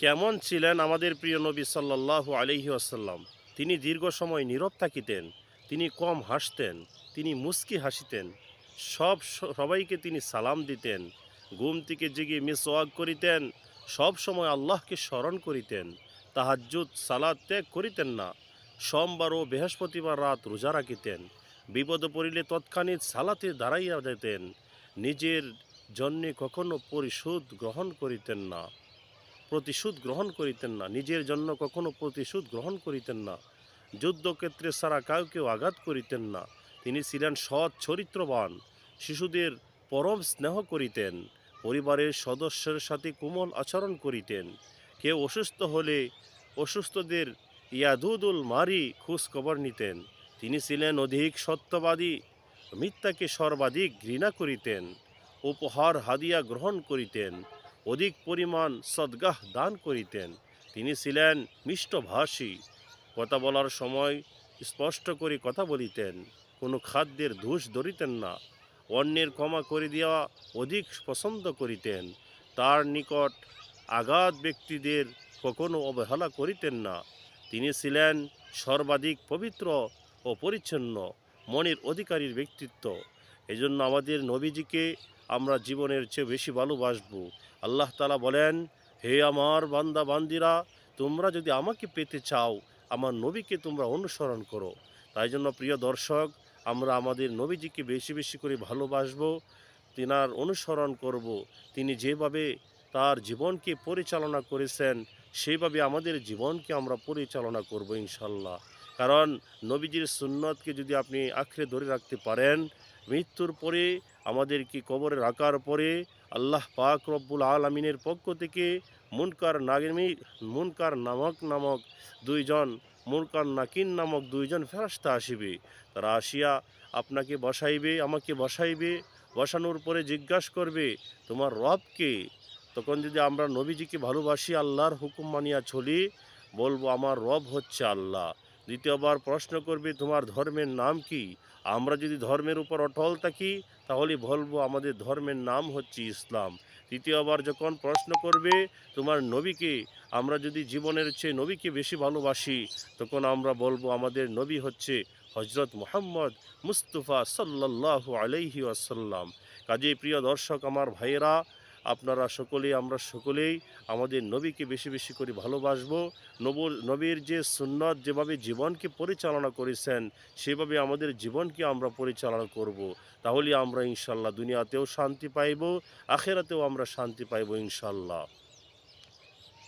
কেমন ছিলেন আমাদের প্রিয় নবী সাল্লাল্লাহু আলাইহি ওয়াসাল্লাম? তিনি দীর্ঘ সময় নীরব থাকিতেন, তিনি কম হাসতেন, তিনি মুস্কি হাসিতেন, সবাইকে তিনি সালাম দিতেন, ঘুম থেকে জেগে মিসওয়াক করিতেন, সব সময় আল্লাহকে স্মরণ করিতেন, তাহাজ্জুদ সালাত ত্যাগ করিতেন না, সোমবার ও বৃহস্পতিবার রাত রোজা রাখিতেন, বিপদে পড়িলে তৎক্ষণাৎ সালাতে দাঁড়াইয়া যেতেন, নিজের জন্যে কখনো প্রতিশোধ গ্রহণ করিতেন না, নিজের জন্য কখনো প্রতিশোধ গ্রহণ করিতেন না, যুদ্ধক্ষেত্রে ছাড়া কাউকেও আঘাত করিতেন না। তিনি ছিলেন সৎ চরিত্রবান, শিশুদের পরম স্নেহ করিতেন, পরিবারের সদস্যের সাথে কোমল আচরণ করিতেন, কেউ অসুস্থ হলে অসুস্থদের ইয়াদুদুল মারি খোঁজ খবর নিতেন। তিনি ছিলেন অধিক সত্যবাদী, মিথ্যাকে সর্বাধিক ঘৃণা করিতেন, উপহার হাদিয়া গ্রহণ করিতেন, অধিক পরিমাণ সদগাহ দান করিতেন। তিনি ছিলেন মিষ্টভাষী, কথা বলার সময় স্পষ্ট করে কথা বলিতেন, কোনো খাদ্যের দোষ ধরিতেন না, অন্যের ক্ষমা করে দেওয়া অধিক পছন্দ করিতেন, তার নিকট আগাধ ব্যক্তিদের কখনো অবহেলা করিতেন না। তিনি ছিলেন সর্বাধিক পবিত্র ও পরিচ্ছন্ন মনের অধিকারীর ব্যক্তিত্ব। এজন্য আমাদের নবীজিকে আমরা জীবনের চেয়ে বেশি ভালোবাসব। আল্লাহ তাআলা বলেন, হে আমার বান্দা বান্দিরা, তোমরা যদি আমাকে পেতে চাও, আমার নবীকে তোমরা অনুসরণ করো। তাই জন্য প্রিয় দর্শক, আমরা আমাদের নবীজিকে বেশি বেশি করে ভালোবাসব, তিনার অনুসরণ করব। তিনি যেভাবে তার জীবনকে পরিচালনা করেছেন, সেইভাবে আমাদের জীবনকে আমরা পরিচালনা করব ইনশাল্লাহ। কারণ নবীজির সুন্নতকে যদি আপনি আঁকড়ে ধরে রাখতে পারেন, মৃত্যুর পরে আমাদেরকে কবরে রাখার পরে আল্লাহ পাক রব্বুল আলামিনের পক্ষ থেকে মুনকার নামক দুইজন মুনকার নাকির নামক দুইজন ফেরেশতা আসিবে। তারা আসিয়া আপনাকে বসাইবে, আমাকে বসাইবে, বসানোর পরে জিজ্ঞাসা করবে, তোমার রব কে? তখন যদি আমরা নবীজিকে ভালোবাসি, আল্লাহর হুকুম মানিয়া চলি, বলবো আমার রব হচ্ছে আল্লাহ। দ্বিতীয়বার প্রশ্ন করবে, তোমার ধর্মের নাম কি? আমরা যদি ধর্মের উপর অটল থাকি, তাহলে বলবো আমাদের ধর্মের নাম হচ্ছে ইসলাম। তৃতীয়বার যখন প্রশ্ন করবে, তোমার নবীকে, আমরা যদি জীবনের চেয়ে নবীকে বেশি ভালোবাসি, তখন আমরা বলবো আমাদের নবী হচ্ছে হজরত মুহাম্মদ মুস্তাফা সাল্লাল্লাহু আলাইহি ওয়াসাল্লাম। কাজেই প্রিয় দর্শক, আমার ভাইয়েরা, আমরা সকলেই আমাদের নবীকে বেশি বেশি করে ভালোবাসবো। নবীর যে সুন্নত, যেভাবে জীবনকে পরিচালনা করেছেন, সেভাবে আমাদের জীবনকে আমরা পরিচালনা করব। তাহলে আমরা ইনশাল্লাহ দুনিয়াতেও শান্তি পাইব, আখেরাতেও আমরা শান্তি পাইব ইনশাল্লাহ।